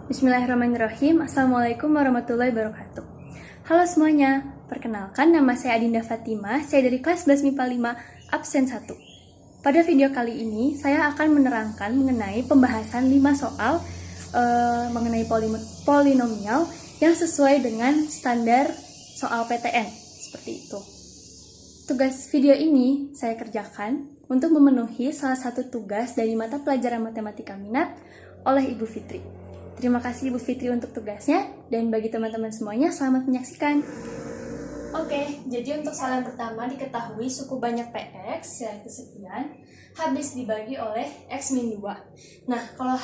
Bismillahirrahmanirrahim. Assalamualaikum warahmatullahi wabarakatuh. Halo semuanya, perkenalkan nama saya Adinda Fatimah, saya dari kelas 11 MIPA 5, absen 1. Pada video kali ini, saya akan menerangkan mengenai pembahasan 5 soal mengenai polinomial yang sesuai dengan standar soal PTN, seperti itu. Tugas video ini saya kerjakan untuk memenuhi salah satu tugas dari mata pelajaran matematika minat oleh Ibu Fitri. Terima kasih Ibu Fitri untuk tugasnya, dan bagi teman-teman semuanya, selamat menyaksikan. Oke, jadi untuk soal yang pertama diketahui suku banyak PX, yaitu sekian, habis dibagi oleh X-2. Nah, kalau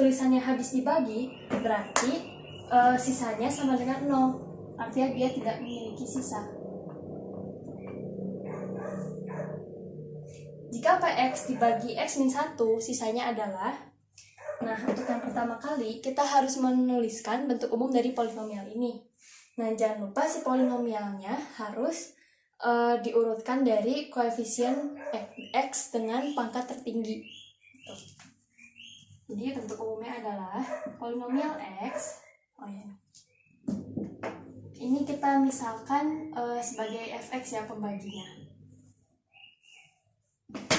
tulisannya habis dibagi, berarti sisanya sama dengan 0. Artinya dia tidak memiliki sisa. Jika PX dibagi X-1, sisanya adalah... Nah, untuk yang pertama kali, kita harus menuliskan bentuk umum dari polinomial ini. Nah, jangan lupa si polinomialnya harus diurutkan dari koefisien X dengan pangkat tertinggi. Jadi, bentuk umumnya adalah polinomial X. Ini kita misalkan sebagai fx ya pembaginya.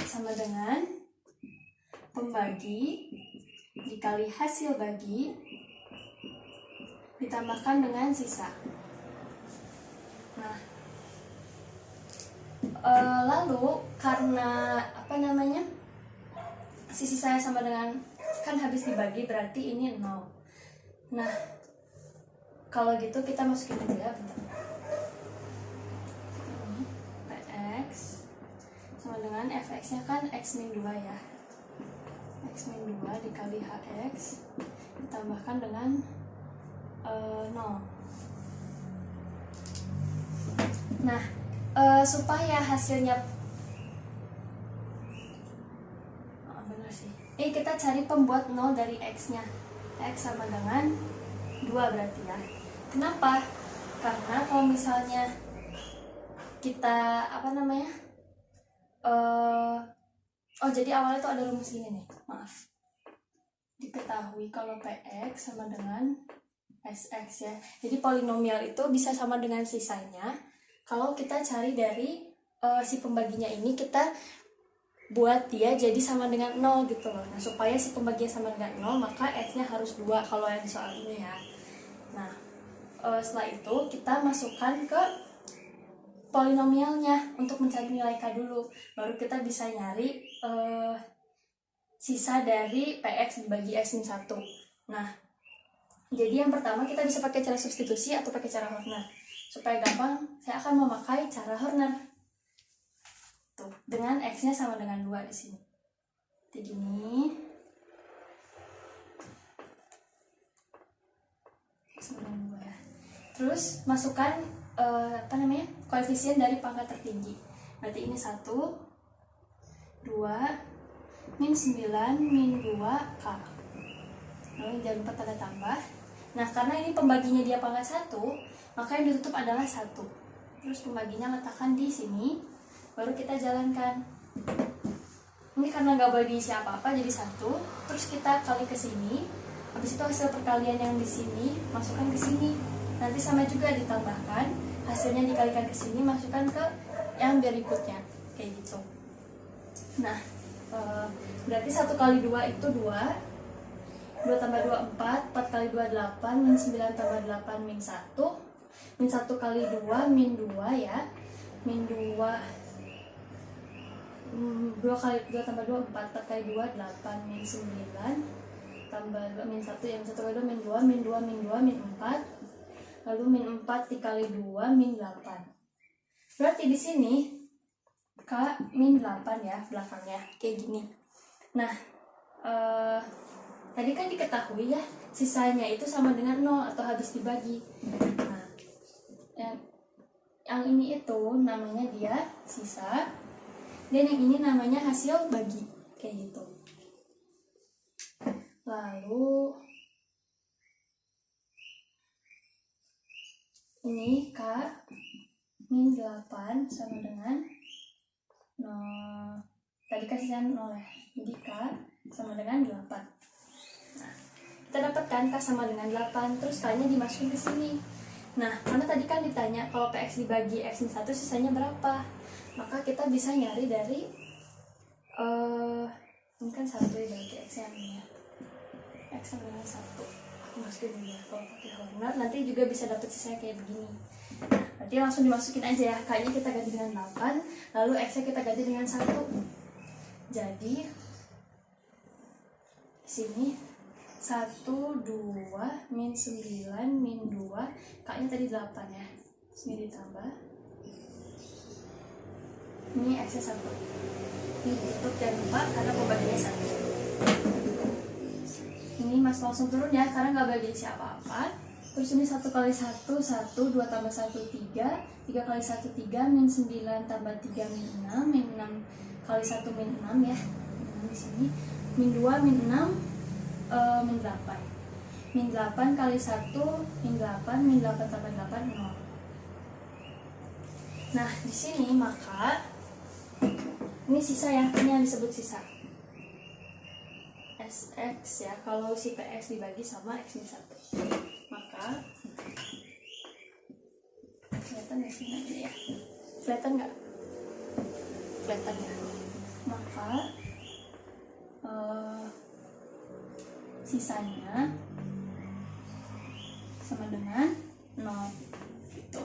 Sama dengan pembagi dikali hasil bagi ditambahkan dengan sisa. Nah, lalu karena si sisanya sama dengan kan habis dibagi, berarti ini 0. Nah, kalau gitu kita masukin aja ya, bentar. Px sama dengan fx-nya kan x-2 ya. X-2 dikali hx ditambahkan dengan 0. Nah, supaya hasilnya ini kita cari pembuat 0 dari x-nya. X sama dengan 2 berarti ya. Kenapa? Karena kalau misalnya kita jadi awalnya tuh ada rumus ini nih, maaf. Diketahui kalau PX sama dengan SX ya. Jadi polinomial itu bisa sama dengan sisanya. Kalau kita cari dari si pembaginya ini, kita buat dia jadi sama dengan 0 gitu loh. Nah, supaya si pembaginya sama dengan 0, maka X-nya harus 2 kalau yang soal ini ya. Nah, setelah itu kita masukkan ke polinomialnya untuk mencari nilai K dulu, baru kita bisa nyari sisa dari PX dibagi X-1. Nah, jadi yang pertama kita bisa pakai cara substitusi atau pakai cara Horner. Supaya gampang, saya akan memakai cara Horner. Tuh, dengan X-nya sama dengan 2 di sini. Jadi gini. X sama dengan 2 ya. Terus masukkan koefisien dari pangkat tertinggi. Berarti ini 1, 2, min 9, min 2, K. Lalu jangan lupa tanda tambah. Nah, karena ini pembaginya dia pangkat 1, maka yang ditutup adalah 1. Terus pembaginya letakkan di sini, baru kita jalankan. Ini karena nggak boleh diisi apa-apa, jadi 1. Terus kita kali ke sini. Habis itu hasil perkalian yang di sini masukkan ke sini. Nanti sama juga ditambahkan, hasilnya dikalikan ke sini, masukkan ke yang berikutnya, kayak gitu. Nah, berarti 1 kali 2 itu 2, 2 tambah 2 4, 4 kali 2 8, min 9 tambah 8 min 1, min 1 kali 2 min 2 ya, min 2, 2 kali 2 tambah 2 4, 4 kali 2 8, min 9 tambah 2 min 1 ya, min 1 kali 2 min 2, min 2 min 2 min 4, lalu min 4 dikali 2 min 8. Berarti di sini K min 8 ya belakangnya, kayak gini. Nah, tadi kan diketahui ya sisanya itu sama dengan 0 atau habis dibagi. Nah, yang ini itu namanya dia sisa, dan yang ini namanya hasil bagi, kayak gitu. Lalu ini K min 8 sama dengan 0. Tadi kasihnya 0 ya. Jadi K sama dengan 8. Nah, kita dapatkan K sama dengan 8, terus K-nya dimasukin ke sini. Nah, karena tadi kan ditanya kalau PX dibagi X-1 sisanya berapa, maka kita bisa nyari dari ini kan 1 dibagi X yang ini ya, X sama dengan 1. Aku masukin dulu ya, kalau pakai Horner nanti juga bisa dapet sisanya kayak begini. Berarti langsung dimasukin aja ya, K-nya kita ganti dengan 8, lalu X-nya kita ganti dengan 1. Jadi sini 1, 2, min 9, min 2, K-nya tadi 8 ya, terus ini ditambah, ini X-nya 1, ini ditutup dan 4 karena pembagiannya 1. Ini mas langsung turun ya, karena nggak bagi siapa-apa. Terus ini 1 kali 1, 1, 2 tambah 1, 3, 3 kali 1, 3, min 9 tambah 3, min 6, min 6 kali 1, min 6 ya, di sini, min 2, min 6, min 8, min 8 kali 1, min 8, min 8 tambah 8, 0. Nah, di sini maka ini sisa ya, ini yang disebut sisa SX ya, kalau si PX dibagi sama X-1. Maka kelihatan nggak sih nanti ya? Kelihatan nggak? Kelihatan ya. Maka sisanya sama dengan 0 gitu.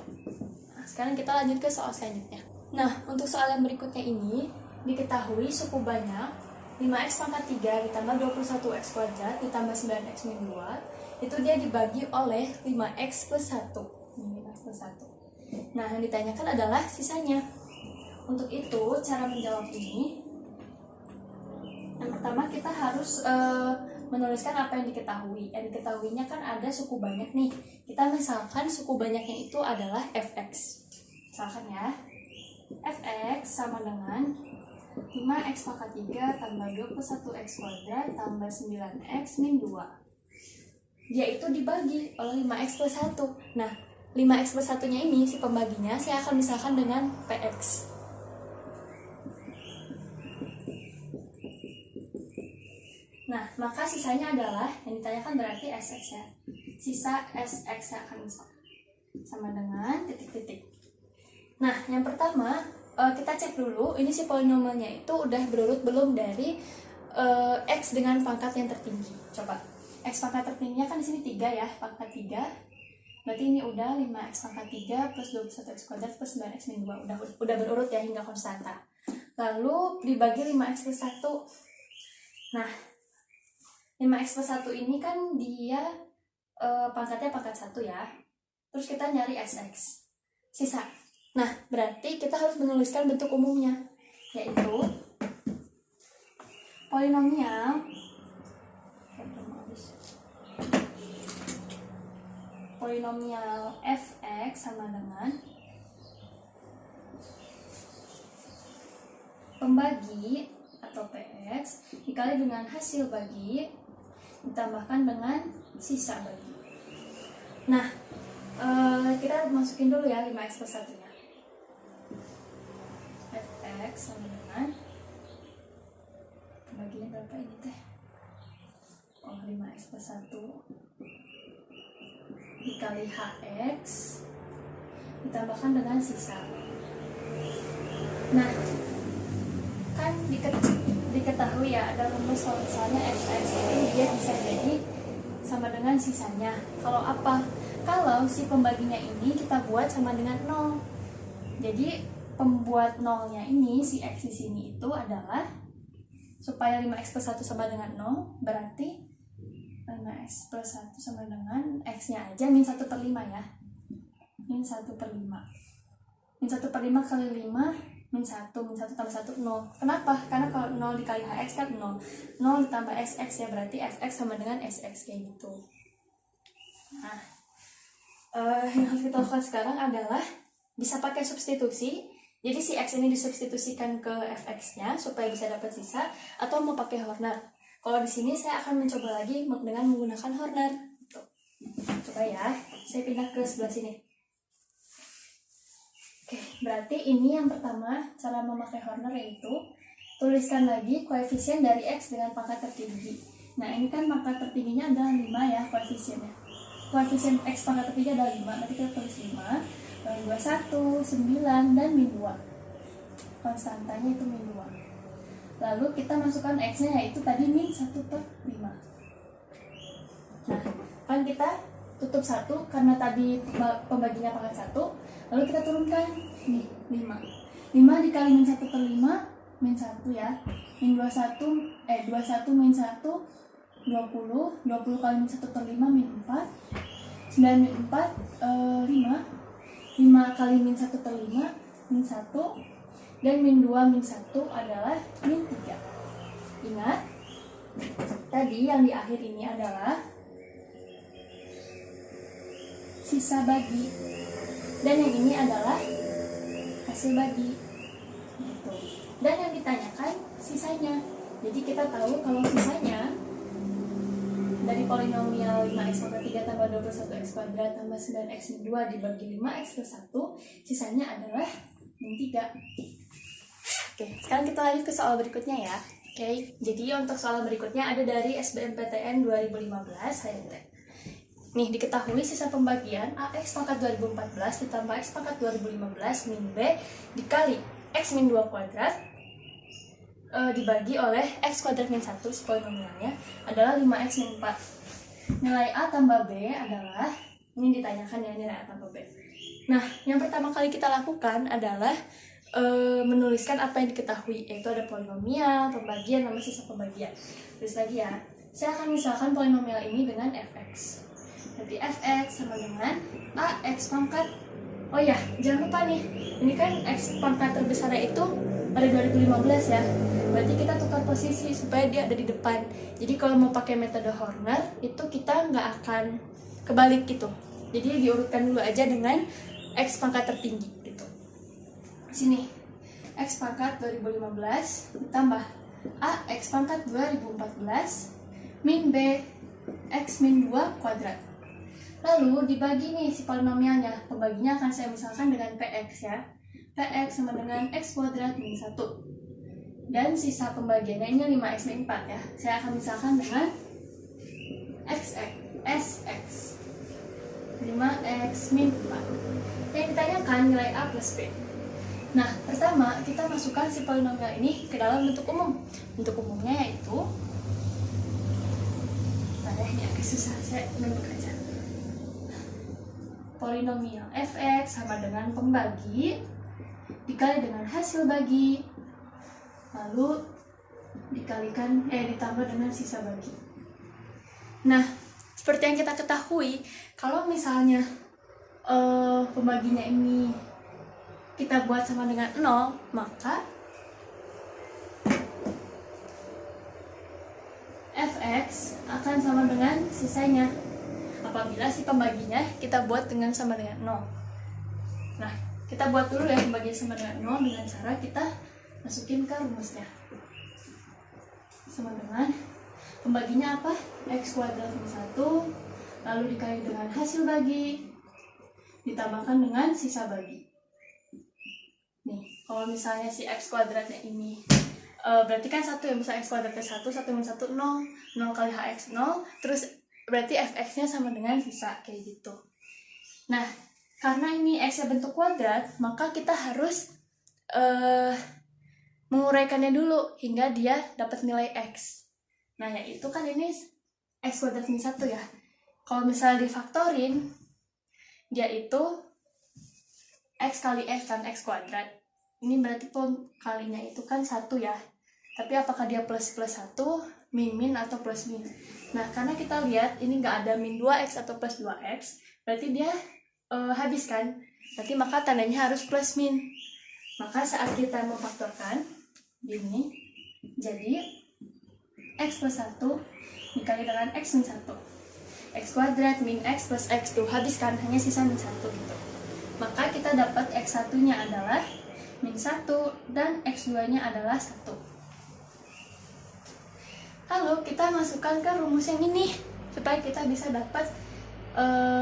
Nah, sekarang kita lanjut ke soal selanjutnya. Nah, untuk soal yang berikutnya ini diketahui suku banyak 5x pangkat 3 ditambah 21x kuadrat ditambah 9x min 2 itu dia dibagi oleh 5x plus 1. 5x plus 1. Nah, yang ditanyakan adalah sisanya. Untuk itu, cara menjawab ini, yang pertama kita harus menuliskan apa yang diketahui. Yang diketahuinya kan ada suku banyak nih. Kita misalkan suku banyaknya itu adalah fx. Misalkan ya, fx sama dengan 5x pangkat 3 tambah 21x kuadrat tambah 9x min 2. Dia itu dibagi oleh 5x plus 1. Nah, 5x plus 1-nya ini, si pembaginya, saya akan misalkan dengan px. Nah, maka sisanya adalah, yang ditanyakan berarti SX ya. Sisa SX yang akan misalkan sama dengan titik-titik. Nah, yang pertama, kita cek dulu, ini si polinomialnya itu udah berurut belum dari X dengan pangkat yang tertinggi. Coba, X pangkat tertingginya kan di sini 3 ya, pangkat 3. Berarti ini udah 5x pangkat 3 plus 21x kuadrat plus 9x min 2. Udah berurut ya hingga konstanta. Lalu dibagi 5x plus 1. Nah, 5x plus 1 ini kan dia pangkatnya pangkat 1 ya. Terus kita nyari SX. Sisa. Nah, berarti kita harus menuliskan bentuk umumnya, yaitu polinomial fx sama dengan pembagi atau px dikali dengan hasil bagi ditambahkan dengan sisa bagi. Nah, kita masukin dulu ya 5x plus 1 nya. Fx sama dengan bagian berapa ini teh? 5x plus 1 dikali hx ditambahkan dengan sisa. Nah, kan diketahui ya ada rumus kalau misalnya fx itu dia bisa jadi sama dengan sisanya. Kalau apa? Kalau si pembaginya ini kita buat sama dengan 0. Jadi pembuat nolnya ini si x di sini itu adalah supaya 5x plus 1 sama dengan 0, berarti 5x plus 1 sama dengan x-nya aja min 1/5 ya. Min 1/5. Min 1/5 kali 5 min 1 tambah 1 0. Kenapa? Karena kalau 0 dikali hx kan 0. 0 ditambah sx ya, berarti fx sama dengan sx kayak gitu. Nah, yang harus kita lakukan sekarang adalah bisa pakai substitusi. Jadi si x ini disubstitusikan ke fx-nya supaya bisa dapat sisa, atau mau pakai Horner. Kalau di sini saya akan mencoba lagi dengan menggunakan Horner. Tuh. Coba ya, saya pindah ke sebelah sini. Oke, berarti ini yang pertama cara memakai Horner, yaitu tuliskan lagi koefisien dari x dengan pangkat tertinggi. Nah, ini kan pangkat tertingginya adalah 5 ya koefisiennya. Koefisien X pangkat tertinggi adalah 5, nanti kita tulis 5, lalu 21, 9, dan min 2. Konstantanya itu min 2. Lalu kita masukkan X-nya, yaitu tadi min 1/5. Nah, kan kita tutup 1, karena tadi pembaginya pangkat 1, lalu kita turunkan, nih, 5. 5 dikali min 1/5, min 1 ya, min 21 min 1, 20 kali min 1/5 min 4, 9 min 4, 5 kali min 1/5 min 1, dan min 2 min 1 adalah min 3. Ingat, tadi yang di akhir ini adalah sisa bagi, dan yang ini adalah hasil bagi gitu. Dan yang ditanyakan sisanya. Jadi kita tahu kalau sisanya dari polinomial 5x pangkat 3 tambah 21x kuadrat tambah 9x min 2 dibagi 5x plus 1, sisanya adalah min 3. Oke, sekarang kita lanjut ke soal berikutnya ya. Oke, jadi untuk soal berikutnya ada dari SBMPTN 2015 HMT. Nih, diketahui sisa pembagian AX pangkat 2014 ditambah X pangkat 2015 min B dikali X min 2 kuadrat dibagi oleh X kuadrat min 1, polinomialnya adalah 5X min 4. Nilai A tambah B adalah, ini ditanyakan ya, nilai A tambah B. Nah, yang pertama kali kita lakukan adalah menuliskan apa yang diketahui, yaitu ada polinomial, pembagian, sama sisa pembagian. Terus lagi ya, saya akan misalkan polinomial ini dengan fx. Jadi fx sama dengan ax pangkat, oh ya, jangan lupa nih, ini kan x pangkat terbesarnya itu pada 2015 ya, berarti kita tukar posisi supaya dia ada di depan. Jadi kalau mau pakai metode Horner, itu kita nggak akan kebalik gitu, jadi diurutkan dulu aja dengan x pangkat tertinggi gitu. Sini, x pangkat 2015 ditambah ax pangkat 2014 min b x min 2 kuadrat. Lalu dibagi nih si polinomialnya, pembaginya akan saya misalkan dengan px ya. Px sama dengan x kuadrat min 1. Dan sisa pembagiannya ini 5x min 4 ya. Saya akan misalkan dengan sx 5x min 4. Yang ditanyakan nilai A plus B. Nah, pertama kita masukkan si polinomial ini ke dalam bentuk umum. Bentuk umumnya yaitu, ini agak susah, saya menurut aja. Polinomial fx sama dengan pembagi dikali dengan hasil bagi, lalu ditambah dengan sisa bagi. Nah, seperti yang kita ketahui, kalau misalnya pembaginya ini kita buat sama dengan 0, maka fx akan sama dengan sisanya apabila si pembaginya kita buat dengan sama dengan 0. Nah, kita buat dulu ya pembagian sama dengan 0 dengan cara kita masukin ke rumusnya. Sama dengan pembaginya apa? X kuadrat min 1, lalu dikali dengan hasil bagi, ditambahkan dengan sisa bagi. Nih, kalau misalnya si X kuadratnya ini berarti kan 1 ya, misalnya X kuadratnya 1 min 1, 0 kali HX 0, terus berarti fx-nya sama dengan sisa, kayak gitu. Nah, karena ini x-nya bentuk kuadrat, maka kita harus menguraikannya dulu hingga dia dapat nilai x. Nah, yaitu kan ini x kuadrat min 1 ya. Kalau misalnya difaktorin, dia itu x kali x kan, x kuadrat. Ini berarti kalinya itu kan 1 ya. Tapi apakah dia plus 1, min atau plus min? Nah, karena kita lihat ini nggak ada min 2x atau plus 2x, berarti dia habis kan? Berarti maka tandanya harus plus min. Maka saat kita memfaktorkan, gini, jadi x plus 1 dikali dengan x min 1. X kuadrat min x plus x tuh habis kan? Hanya sisa min 1 gitu. Maka kita dapat x1 nya adalah min 1 dan x2 nya adalah 1. Lalu kita masukkan ke rumus yang ini supaya kita bisa dapat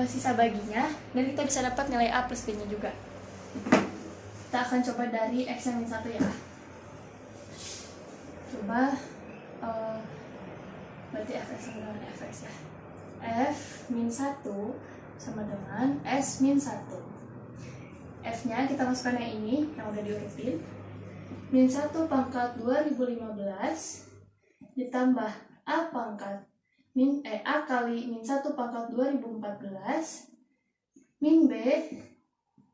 sisa baginya dan kita bisa dapat nilai A plus B nya juga. Kita akan coba dari x yang min 1 ya. Coba Berarti Fx sama dengan Fx ya. F min 1 sama dengan S min 1. F nya kita masukkan yang ini, yang udah diurutin. Min 1 pangkat 2015 ditambah A pangkat A kali min 1 pangkat 2014 min B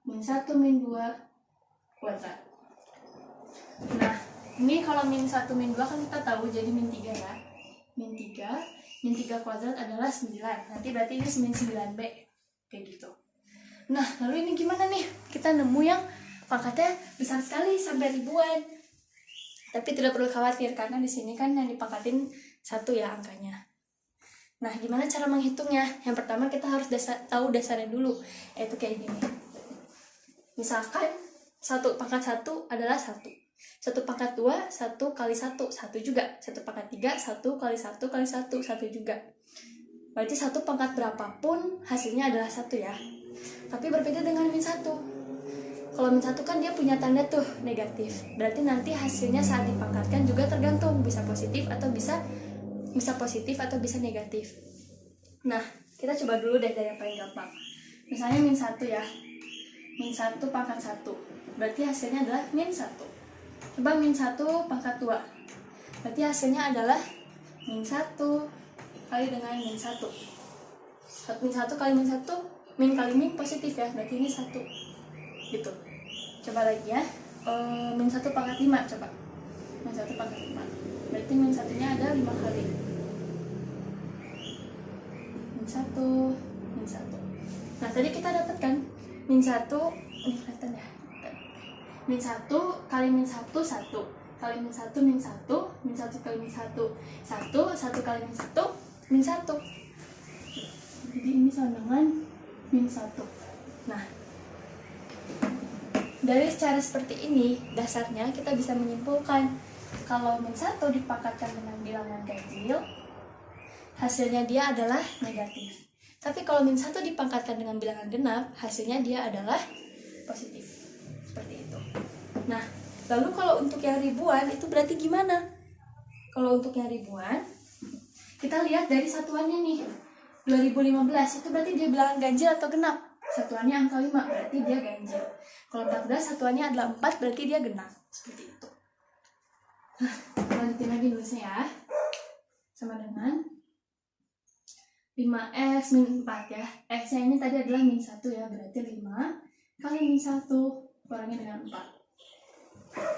min 1 min 2 kuadrat. Nah, ini kalau min 1 min 2 kan kita tahu jadi min 3 ya. Min 3 kuadrat adalah 9. Nanti berarti ini min 9B. Kayak gitu. Nah, lalu ini gimana nih? Kita nemu yang pangkatnya besar sekali sampai ribuan. Tapi tidak perlu khawatir karena di sini kan yang dipangkatin 1 ya angkanya. Nah, gimana cara menghitungnya? Yang pertama kita harus tahu dasarnya dulu, yaitu kayak gini. Misalkan 1 pangkat 1 adalah 1. 1 pangkat 2, 1 kali 1, 1 juga. 1 pangkat 3, 1 kali 1 kali 1, 1 juga. Berarti 1 pangkat berapapun hasilnya adalah 1 ya. Tapi berbeda dengan min 1. Kalau min 1 kan dia punya tanda tuh negatif. Berarti nanti hasilnya saat dipangkatkan juga tergantung, bisa positif atau bisa negatif. Nah, kita coba dulu deh dari yang paling gampang. Misalnya min 1 ya. Min 1 pangkat 1. Berarti hasilnya adalah min 1. Coba min 1 pangkat 2. Berarti hasilnya adalah min 1 kali dengan min 1. Min 1 kali min 1, min kali min positif ya. Berarti ini 1. Gitu. Coba lagi ya. Min 1 pangkat 5 coba. Min 1 pangkat 5. Berarti min 1-nya ada 5 kali. Min 1. Nah, tadi kita dapatkan min 1, ini kelihatan ya. Min 1 kali min 1, 1. Kali min 1, min 1. Min 1 kali min 1, 1 kali min 1, min 1. Jadi ini sama dengan min 1. Nah, dari cara seperti ini, dasarnya kita bisa menyimpulkan kalau min 1 dipangkatkan dengan bilangan ganjil, hasilnya dia adalah negatif. Tapi kalau min 1 dipangkatkan dengan bilangan genap, hasilnya dia adalah positif. Seperti itu. Nah, lalu kalau untuk yang ribuan, itu berarti gimana? Kalau untuk yang ribuan, kita lihat dari satuannya nih. 2015, itu berarti dia bilangan ganjil atau genap? Satuannya angka 5, berarti dia ganjil. Kalau 14, satuannya adalah 4, berarti dia genap. Seperti itu. Lanjutin lagi nulisnya ya. Sama dengan 5x min 4 ya. X nya ini tadi adalah min 1 ya. Berarti 5 kali min 1 kurangnya dengan 4.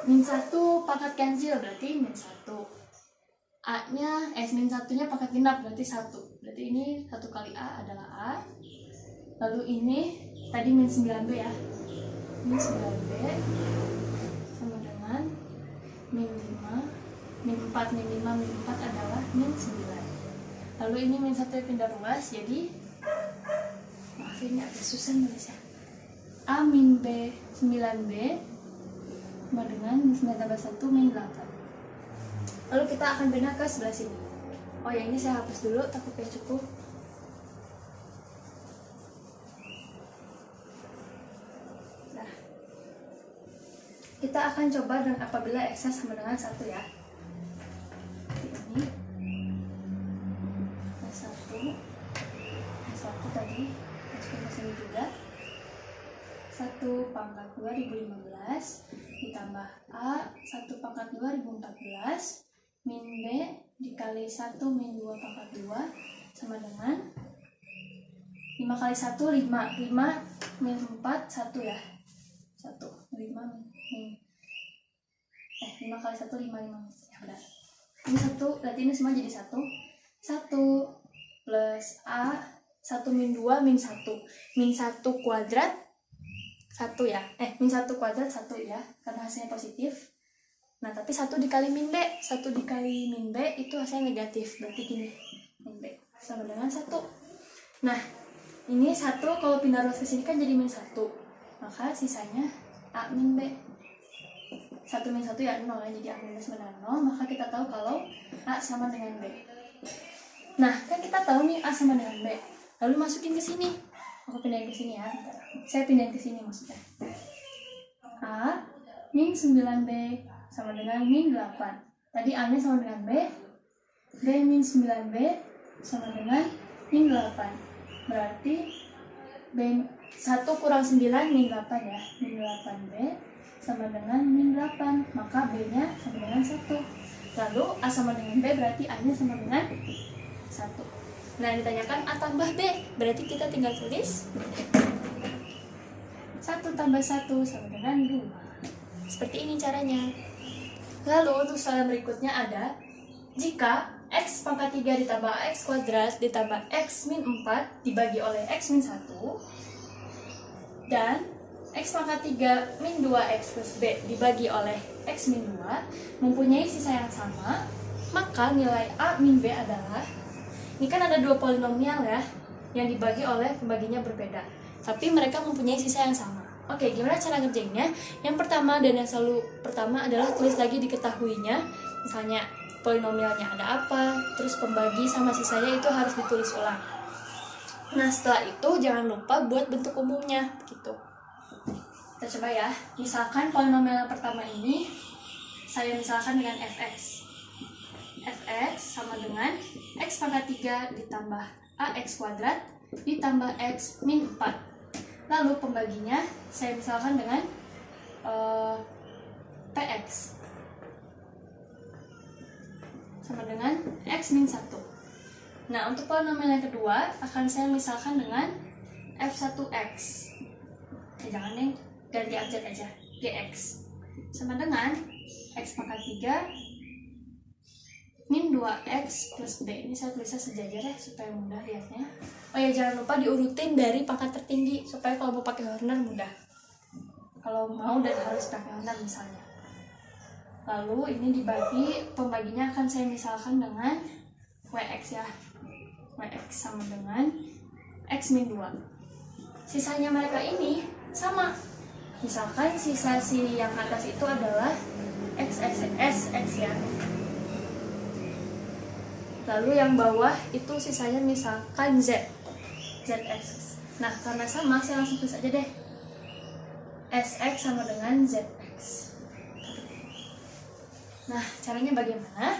Min 1 pangkat ganjil berarti min 1. A nya, min 1 nya pangkat genap berarti 1. Berarti ini 1 kali A adalah A. Lalu ini tadi min 9B ya. Min 9B sama dengan min 5. Min 4, min 5, min 4 adalah min 9. Lalu ini min 1 pindah ruas, jadi maaf ini agak susah nulisnya. A min B 9B sama dengan min 9 tambah 1 min 8. Lalu kita akan pindah ke sebelah sini. Oh ya, ini saya hapus dulu, takutnya cukup. Nah, kita akan coba dan apabila X sama dengan 1 ya. Ini S1 tadi masukin ke sini juga. 1 pangkat 2015 ditambah A 1 pangkat 2014 min B dikali 1 min 2 pangkat 2 sama dengan 5 kali 1 5 min 4 1 ya. 1 5 min 5 kali 1 5 ya benar. Ini 1 berarti ini semua jadi 1 plus A 1 min 2 min 1 min 1 kuadrat 1 ya, min 1 kuadrat 1 ya, karena hasilnya positif. Nah, tapi 1 dikali min B, 1 dikali min B itu hasilnya negatif, berarti gini, min B sama dengan 1. Nah, ini 1 kalau pindah ruas ke sini kan jadi min 1, maka sisanya A min B. 1 min 1 ya 0 ya, jadi A min B sama dengan 0, maka kita tahu kalau A sama dengan B. Nah, kan kita tahu nih A sama dengan B, lalu masukin ke sini. Aku pindahin ke sini ya. Saya pindahin ke sini maksudnya. A min 9B sama dengan min 8. Tadi A-nya sama dengan B. B min 9B sama dengan min 8. Berarti B 1 kurang 9 min 8 ya. Min 8B sama dengan min 8. Maka B-nya sama dengan 1. Lalu A sama dengan B berarti A-nya sama dengan 1. Nah, ditanyakan A tambah B. Berarti kita tinggal tulis 1 tambah 1 sama dengan 2. Seperti ini caranya. Lalu untuk soal berikutnya ada, jika X pangkat 3 ditambah X kuadrat ditambah X min 4 dibagi oleh X min 1 dan X pangkat 3 min 2X plus B dibagi oleh X min 2 mempunyai sisa yang sama, maka nilai A min B adalah, ini kan ada dua polinomial ya, yang dibagi oleh pembaginya berbeda, tapi mereka mempunyai sisa yang sama. Oke, gimana cara ngerjainnya? Yang pertama dan yang selalu pertama adalah tulis lagi diketahuinya, misalnya polinomialnya ada apa, terus pembagi sama sisanya itu harus ditulis ulang. Nah, setelah itu jangan lupa buat bentuk umumnya, gitu. Kita coba ya. Misalkan polinomial yang pertama ini saya misalkan dengan fx. Fx sama dengan x pangkat 3 ditambah ax kuadrat ditambah x min 4. Lalu pembaginya saya misalkan dengan px sama dengan x min 1. Nah, untuk polinomial yang kedua akan saya misalkan dengan f1x. Jangan yang ganti abjad aja, gx sama dengan x pangkat 3 min 2x plus b. Ini saya tulisnya sejajar ya supaya mudah lihatnya. Oh ya, jangan lupa diurutin dari pangkat tertinggi supaya kalau mau pakai Horner mudah. Kalau mau dan harus pakai Horner misalnya. Lalu ini dibagi, pembaginya akan saya misalkan dengan Wx ya. Wx sama dengan X min 2. Sisanya mereka ini sama. Misalkan sisa si yang atas itu adalah Sx ya. Lalu yang bawah itu sisanya misalkan Zx. Nah, karena sama, saya langsung tulis aja deh. Sx sama dengan Zx. Nah, caranya bagaimana?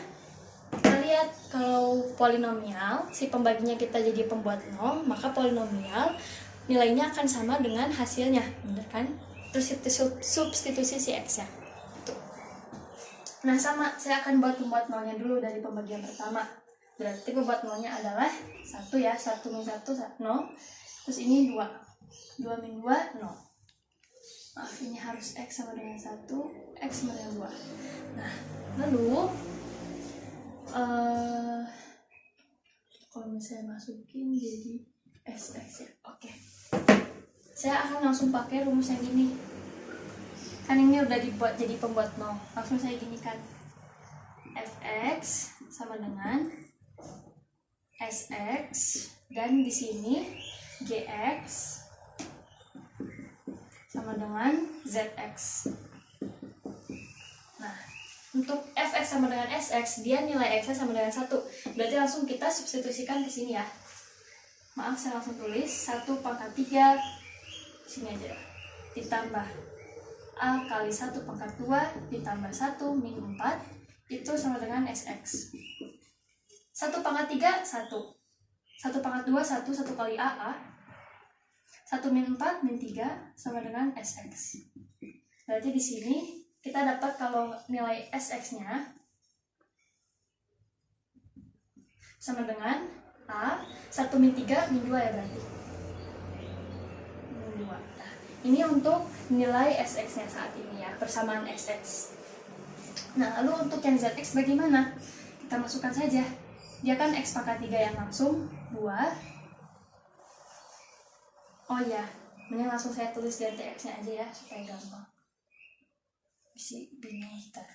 Kita lihat kalau polinomial, si pembaginya kita jadi pembuat 0, maka polinomial nilainya akan sama dengan hasilnya, bener kan? Terus substitusi si x-nya. Tuh. Nah, sama, saya akan buat pembuat 0-nya dulu dari pembagian pertama. Berarti pembuat 0-nya adalah 1 ya, 1 min 1, 0. Terus ini 2. 2 min 2, 0. Maaf, ini harus X sama dengan 1, X sama dengan 2. Nah, lalu kalau misalnya masukin jadi SX ya, oke. Saya akan langsung pakai rumus yang ini. Kan ini udah dibuat jadi pembuat 0. Langsung saya ginikan. Fx sama dengan Sx dan di sini Gx sama dengan Zx. Nah, untuk Fx sama dengan Sx, dia nilai X sama dengan 1. Berarti langsung kita substitusikan ke sini ya. Maaf, saya langsung tulis 1 pangkat 3 sini aja. Ditambah A kali 1 pangkat 2 ditambah 1 min 4 itu sama dengan Sx. 1 pangkat 3, 1. 1 pangkat 2, 1 kali A. 1 min 4 min 3 sama dengan Sx. Berarti di sini kita dapat kalau nilai Sx-nya sama dengan A 1 min 3 min 2 ya berarti. Min 2. Nah, ini untuk nilai Sx-nya saat ini ya, persamaan Sx. Nah, lalu untuk yang Zx bagaimana? Kita masukkan saja. Dia kan X pangkat 3 yang langsung 2. Oh ya, mending langsung saya tulis ganti X-nya aja ya, supaya gampang. Bisa bingung kita.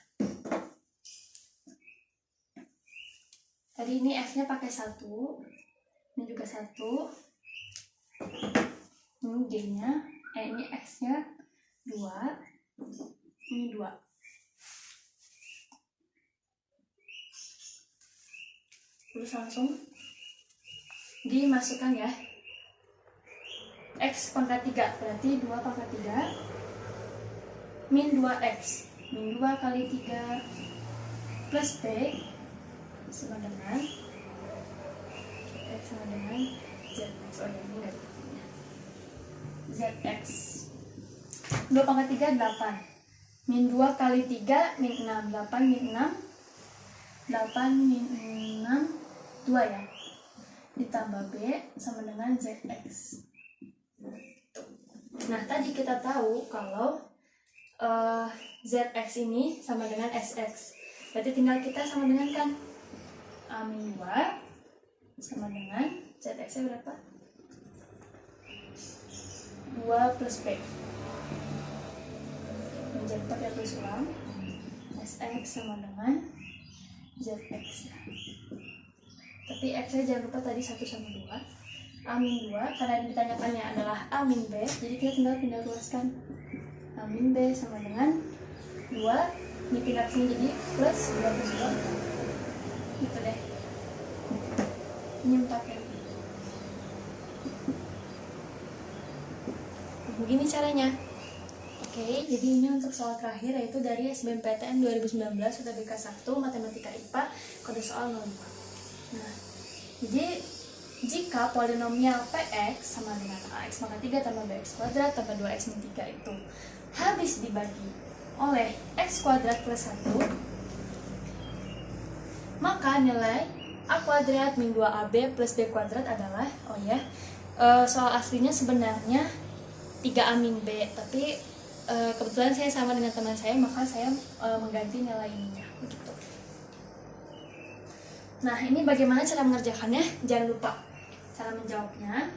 Tadi ini F-nya pakai 1, ini juga 1. Ini G-nya, ini X-nya 2, ini 2. Terus langsung dimasukkan ya. X pangkat 3 berarti 2 pangkat 3 min 2x min 2 kali 3 plus B sama dengan X sama dengan ZX. Oh ya, ini nggak ada ZX 2 pangkat 3 8 min 2 kali 3 min 6 8 min 6 8 min 6 2 ya, ditambah B sama dengan ZX. Nah tadi kita tahu kalau ZX ini sama dengan SX, berarti tinggal kita sama dengan kan A min 2 sama dengan ZX nya berapa? 2 plus B. Menjadi pakai tulis ulang, SX sama dengan ZX ya. Tapi X nya jangan lupa tadi 1 sama 2. A min 2 karena yang ditanyakannya adalah A min B, jadi kita tinggal pindah luaskan. A min B sama dengan 2, ini pindah sini jadi plus 2 plus 2 gitu deh. Ini 4 ya. Begini caranya. Oke, jadi ini untuk soal terakhir, yaitu dari SBMPTN 2019 UTBK 1 Matematika IPA kode soal 05. Nah, jadi jika polinomial Px sama dengan Ax pangkat 3 tambah Bx kuadrat tambah 2x min 3 itu habis dibagi oleh x kuadrat plus 1, maka nilai A kuadrat min 2AB plus B kuadrat adalah, soal aslinya sebenarnya 3A min B, tapi kebetulan saya sama dengan teman saya, maka saya mengganti nilai ininya begitu. Nah, ini bagaimana cara mengerjakannya? Jangan lupa cara menjawabnya.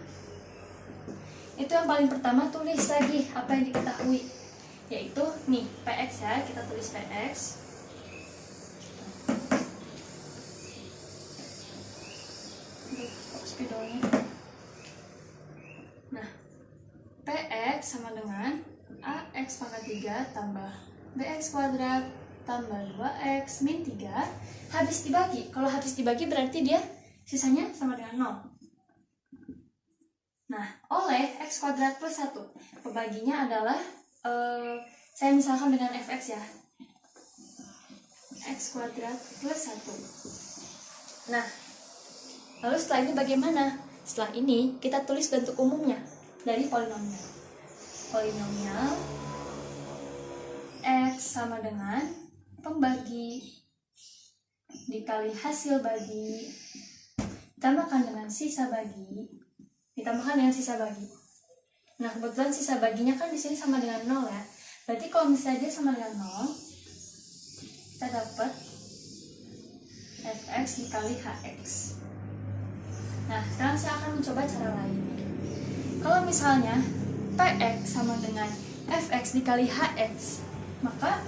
Itu yang paling pertama, tulis lagi apa yang diketahui, yaitu nih Px ya, kita tulis Px. Spidolnya. Nah, Px sama dengan Ax pangkat 3 tambah Bx kuadrat tambah 2x min 3 habis dibagi. Kalau habis dibagi berarti dia sisanya sama dengan 0. Nah, oleh x kuadrat plus 1, pembaginya adalah saya misalkan dengan fx ya, x kuadrat plus 1. Nah, lalu setelah ini bagaimana? Setelah ini kita tulis bentuk umumnya dari polinomial. Polinomial x sama dengan pembagi dikali hasil bagi ditambahkan dengan sisa bagi ditambahkan dengan sisa bagi. Nah, kebetulan sisa baginya kan di sini sama dengan 0 ya. Berarti kalau misalnya dia sama dengan 0, kita dapat fx dikali hx. Nah, sekarang saya akan mencoba cara lain. Kalau misalnya Px sama dengan fx dikali hx, maka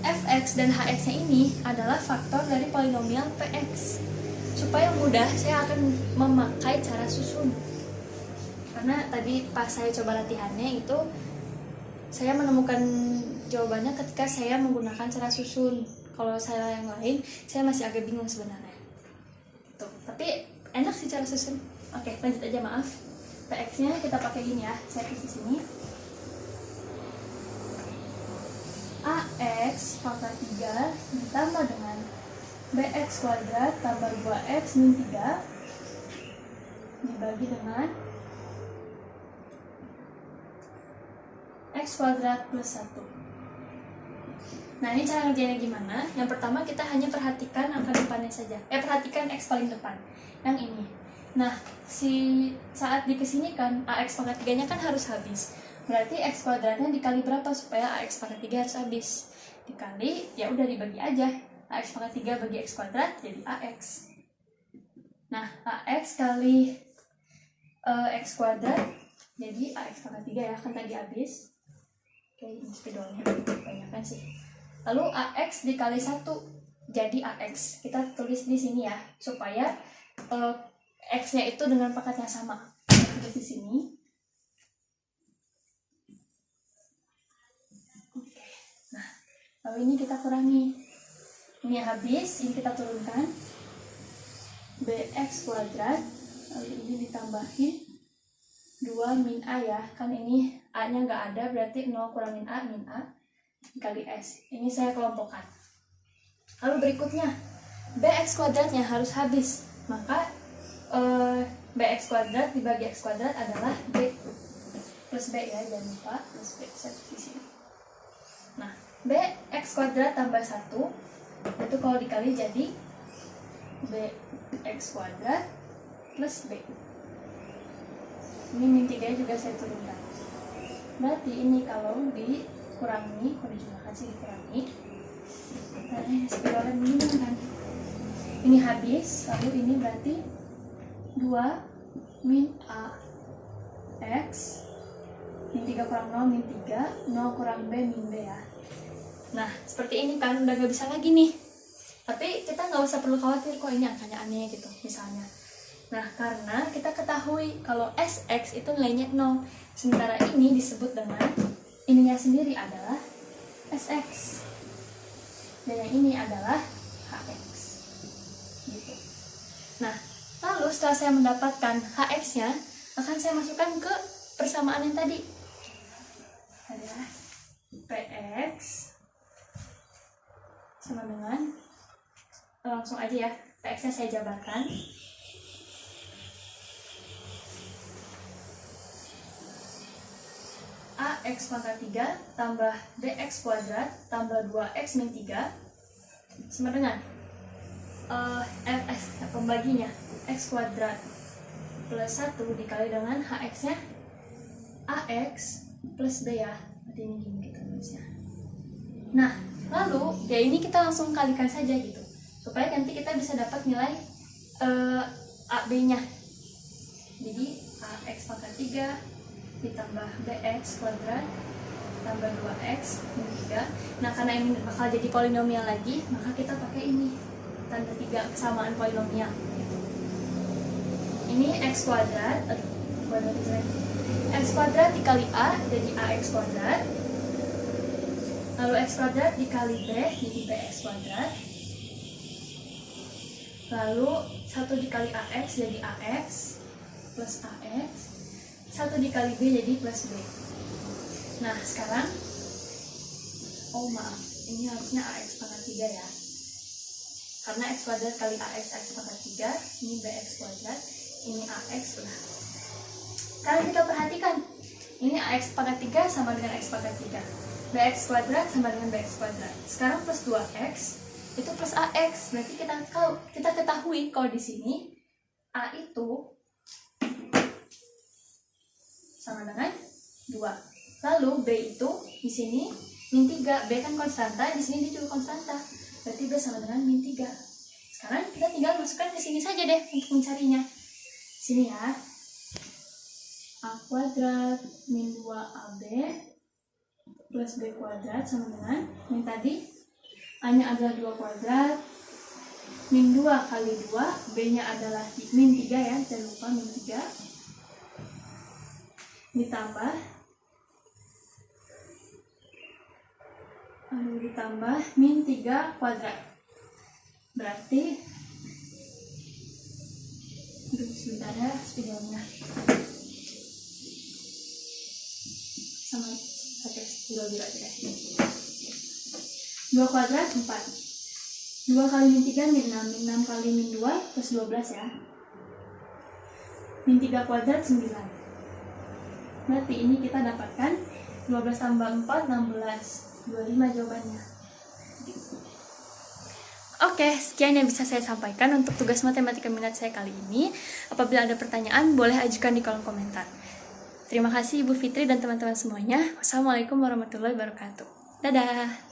fx dan hx nya ini adalah faktor dari polinomial Px. Supaya mudah, saya akan memakai cara susun. Karena tadi pas saya coba latihannya itu, saya menemukan jawabannya ketika saya menggunakan cara susun. Kalau saya yang lain, saya masih agak bingung sebenarnya. Tuh, tapi enak sih cara susun. Oke, lanjut aja, maaf. Px-nya kita pakai gini ya, saya tulis di sini. Ax pangkat 3 ditambah dengan Bx kuadrat tambah 2x min 3 dibagi dengan x kuadrat plus 1. Nah, ini cara ngerjainnya gimana? Yang pertama kita hanya perhatikan angka depannya saja. Perhatikan x paling depan, yang ini. Nah, saat dikesinikan Ax pangkat 3 nya kan harus habis. Berarti x kuadratnya dikali berapa supaya Ax pangkat 3 harus habis? Dikali, ya udah dibagi aja. Ax pangkat 3 bagi x kuadrat jadi Ax. Nah, Ax kali x kuadrat jadi Ax pangkat 3 ya, kan tadi habis. Oke, ini spidolnya banyak kan sih. Lalu Ax dikali 1 jadi Ax. Kita tulis di sini ya, supaya x-nya itu dengan pangkatnya sama. Tulis di sini. Oke. Nah, lalu ini kita kurangi. Ini habis, ini kita turunkan. Bx kuadrat, lalu ini ditambahin 2 min A ya. Kan ini A-nya nggak ada, berarti 0 kurangin A min A dikali S. Ini saya kelompokkan. Lalu berikutnya, bx kuadratnya harus habis. Maka bx kuadrat dibagi x kuadrat adalah b plus b ya, jangan lupa plus b di sini. Nah, bx kuadrat tambah 1 itu kalau dikali jadi bx kuadrat plus b. Ini min 3 juga saya turunkan. Berarti ini kalau dikurangi, kalau dijumlahkan sih dikurangi. Nah, spiralan minimum kan. Ini habis, lalu ini berarti 2 min a x min 3 kurang 0 min 3, 0 kurang b min b ya. Nah, seperti ini kan, udah gak bisa lagi nih. Tapi kita nggak usah perlu khawatir kok ini angkanya aneh gitu misalnya. Nah, karena kita ketahui kalau sx itu nilainya 0, sementara ini disebut dengan ininya sendiri adalah sx dan yang ini adalah hx gitu. Nah, lalu setelah saya mendapatkan hx-nya, akan saya masukkan ke persamaan yang tadi. Adalah px sama dengan, langsung aja ya, px-nya saya jabarkan. Ax pangkat 3 tambah bx kuadrat tambah 2x min 3 sama dengan pembaginya x kuadrat plus 1 dikali dengan hx-nya ax plus b ya. Berarti ini gini kita tulisnya. Nah, lalu ya ini kita langsung kalikan saja gitu, supaya nanti kita bisa dapat nilai AB-nya. Jadi ax pangkat 3 ditambah bx kuadrat tambah 2x min 3. Nah, karena ini bakal jadi polinomial lagi, maka kita pakai ini tanda 3 kesamaan polinomial. Ini x kuadrat, x kuadrat dikali a jadi ax kuadrat, lalu x kuadrat dikali b jadi bx kuadrat, lalu 1 dikali ax jadi ax plus ax, 1 dikali b jadi plus b. Nah, sekarang maaf, ini harusnya ax pangkat 3 ya, karena x kuadrat kali ax pangkat 3, ini bx kuadrat, ini ax udah. Sekarang kita perhatikan, ini ax pangkat 3 sama dengan x pangkat 3, bx kuadrat sama dengan bx kuadrat. Sekarang plus 2x itu plus ax, berarti kita ketahui kalau di sini a itu sama dengan 2. Lalu b itu di sini min 3, b kan konstanta, di sini dia juga konstanta. Berarti b sama dengan min 3. Sekarang kita tinggal masukkan ke sini saja deh untuk mencarinya. Sini ya. A kuadrat min 2ab plus b kuadrat sama dengan min tadi a-nya adalah 2 kuadrat min 2 kali 2, b-nya adalah min 3 ya, jangan lupa min 3 ditambah min 3 kuadrat. Berarti sebentar ya, spidolnya sama pakai spidol juga aja. 2 kuadrat 4, 2 kali min 3 min 6, min 6 kali min 2 plus 12 ya, min 3 kuadrat 9. Berarti ini kita dapatkan 12 tambah 4, 16, 25 jawabannya. Oke, sekian yang bisa saya sampaikan untuk tugas matematika minat saya kali ini. Apabila ada pertanyaan, boleh ajukan di kolom komentar. Terima kasih Ibu Fitri dan teman-teman semuanya. Wassalamualaikum warahmatullahi wabarakatuh. Dadah!